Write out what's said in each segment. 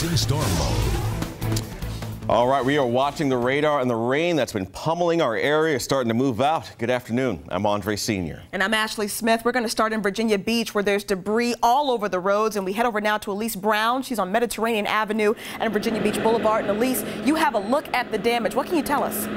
In storm mode. All right, we are watching the radar, and the rain that's been pummeling our area is starting to move out. Good afternoon. I'm Andre Sr. And I'm Ashley Smith. We're going to start in Virginia Beach, where there's debris all over the roads, and we head over now to Elise Brown. She's on Mediterranean Avenue and Virginia Beach Boulevard. And Elise, you have a look at the damage. What can you tell us?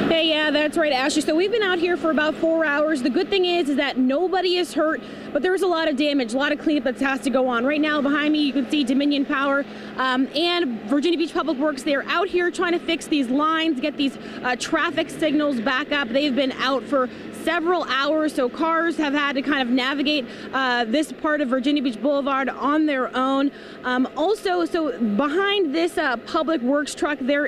Hey, yeah, that's right, Ashley. So we've been out here for about 4 hours. The good thing is that nobody is hurt, but there's a lot of damage, a lot of cleanup that has to go on. Right now, behind me, you can see Dominion Power and Virginia Beach Public Works. They're out here trying to fix these lines, get these traffic signals back up. They've been out for several hours, so cars have had to kind of navigate this part of Virginia Beach Boulevard on their own. Also, so behind this public works truck, there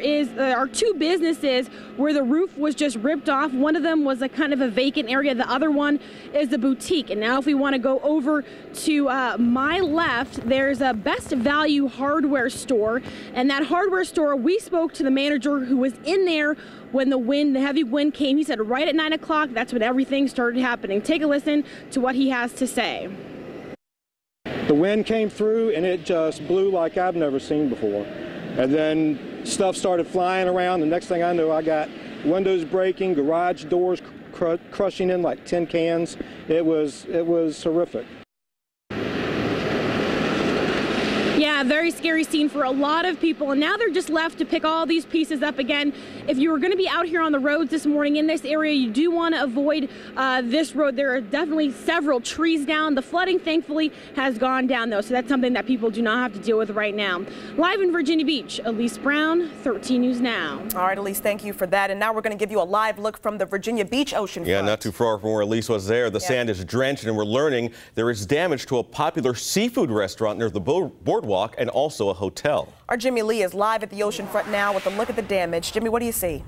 are two businesses where the roof was just ripped off. One of them was a kind of a vacant area. The other one is a boutique. And now if we want to go over to my left, there's a Best Value hardware store. And that hardware store, we spoke to the manager who was in there when the heavy wind came. He said right at 9 o'clock, that's when everything started happening. Take a listen to what he has to say. The wind came through and it just blew like I've never seen before. And then stuff started flying around. The next thing I knew, I got windows breaking, garage doors crushing in like tin cans. It was horrific. Yeah, very scary scene for a lot of people, and now they're just left to pick all these pieces up again. If you were going to be out here on the roads this morning in this area, you do want to avoid this road. There are definitely several trees down. The flooding, thankfully, has gone down, though, so that's something that people do not have to deal with right now. Live in Virginia Beach, Elise Brown, 13 News Now. All right, Elise, thank you for that. And now we're going to give you a live look from the Virginia Beach ocean front. Yeah, not too far from where Elise was there. The sand is drenched, and we're learning there is damage to a popular seafood restaurant near the boardwalk and also a hotel. Our Jimmy Lee is live at the ocean front now with a look at the damage. Jimmy, what do you see?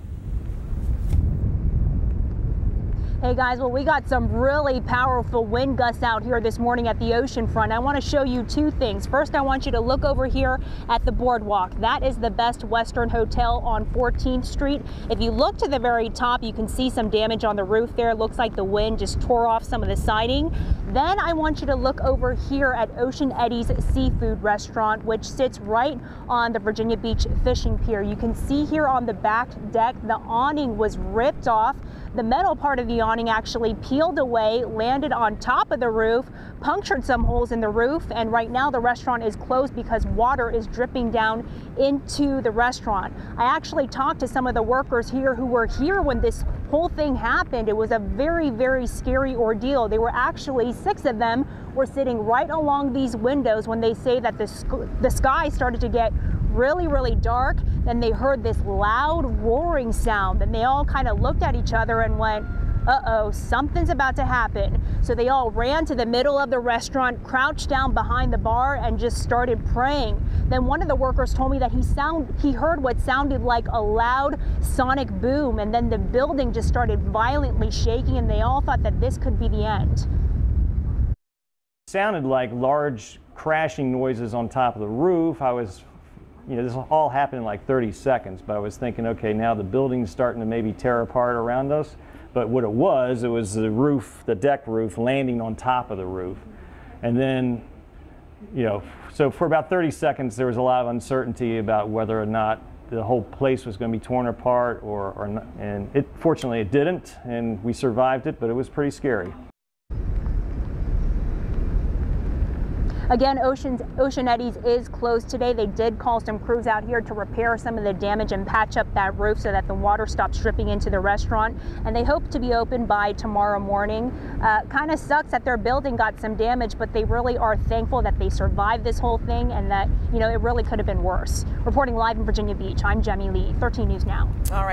Hey guys, well, we got some really powerful wind gusts out here this morning at the ocean front. I want to show you two things. First, I want you to look over here at the boardwalk. That is the Best Western Hotel on 14th Street. If you look to the very top, you can see some damage on the roof there. It looks like the wind just tore off some of the siding. Then I want you to look over here at Ocean Eddie's Seafood Restaurant, which sits right on the Virginia Beach Fishing Pier. You can see here on the back deck, the awning was ripped off. The metal part of the awning actually peeled away, landed on top of the roof, punctured some holes in the roof, and right now the restaurant is closed because water is dripping down into the restaurant. I actually talked to some of the workers here who were here when this whole thing happened. It was a very, very scary ordeal. They were actually, 6 of them were sitting right along these windows when they say that the sky started to get really, really dark. Then they heard this loud roaring sound, and they all kind of looked at each other and went, uh-oh, something's about to happen. So they all ran to the middle of the restaurant, crouched down behind the bar, and just started praying. Then one of the workers told me that he heard what sounded like a loud sonic boom, and then the building just started violently shaking, and they all thought that this could be the end. It sounded like large crashing noises on top of the roof. This all happened in like 30 seconds, but I was thinking, okay, now the building's starting to maybe tear apart around us. But what it was the roof, the deck roof, landing on top of the roof. And then, so for about 30 seconds, there was a lot of uncertainty about whether or not the whole place was going to be torn apart or not. And fortunately it didn't, and we survived it, but it was pretty scary. Again, Ocean Eddie's is closed today. They did call some crews out here to repair some of the damage and patch up that roof so that the water stops dripping into the restaurant. And they hope to be open by tomorrow morning. Kind of sucks that their building got some damage, but they really are thankful that they survived this whole thing and that, it really could have been worse. Reporting live in Virginia Beach, I'm Jemmy Lee, 13 News Now. All right.